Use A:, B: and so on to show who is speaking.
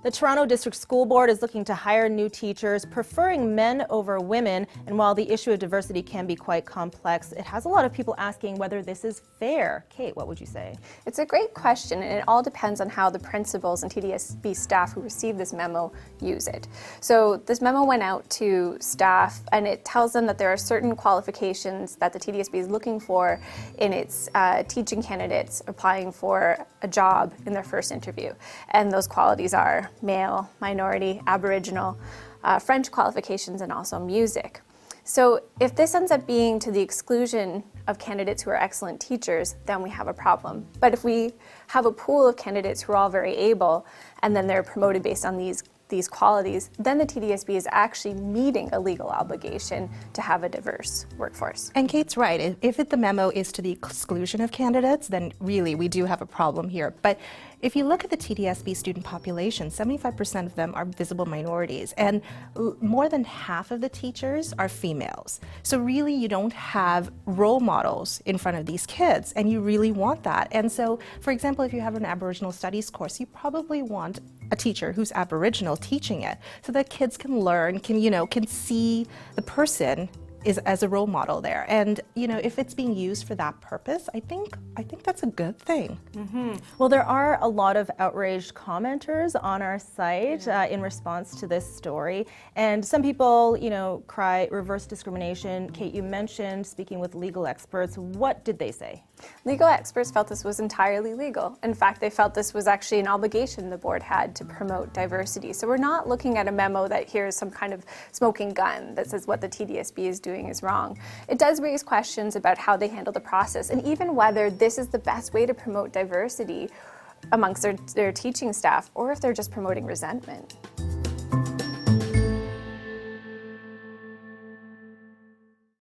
A: The Toronto District School Board is looking to hire new teachers, preferring men over women. And while the issue of diversity can be quite complex, it has a lot of people asking whether this is fair. Kate, what would you say?
B: It's a great question, and it all depends on how the principals and TDSB staff who receive this memo use it. So this memo went out to staff, and it tells them that there are certain qualifications that the TDSB is looking for in its teaching candidates applying for a job in their first interview. And those qualities are male, minority, Aboriginal, French qualifications, and also music. So if this ends up being to the exclusion of candidates who are excellent teachers, then we have a problem. But if we have a pool of candidates who are all very able, and then they're promoted based on these qualities, then the TDSB is actually meeting a legal obligation to have a diverse workforce.
C: And Kate's right. If the memo is to the exclusion of candidates, then really we do have a problem here. But if you look at the TDSB student population, 75% of them are visible minorities, and more than half of the teachers are females. So really you don't have role models in front of these kids, and you really want that. And so, for example, if you have an Aboriginal Studies course, you probably want a teacher who's Aboriginal teaching it, so that kids can learn, can see the person as a role model there. And if it's being used for that purpose, I think that's a good thing.
A: Mm-hmm. Well, there are a lot of outraged commenters on our site in response to this story, and some people, cry reverse discrimination. Kate, you mentioned speaking with legal experts. What did they say?
B: Legal experts felt this was entirely legal. In fact, they felt this was actually an obligation the board had to promote diversity. So we're not looking at a memo that here's some kind of smoking gun that says what the TDSB is doing is wrong. It does raise questions about how they handle the process, and even whether this is the best way to promote diversity amongst their teaching staff, or if they're just promoting resentment.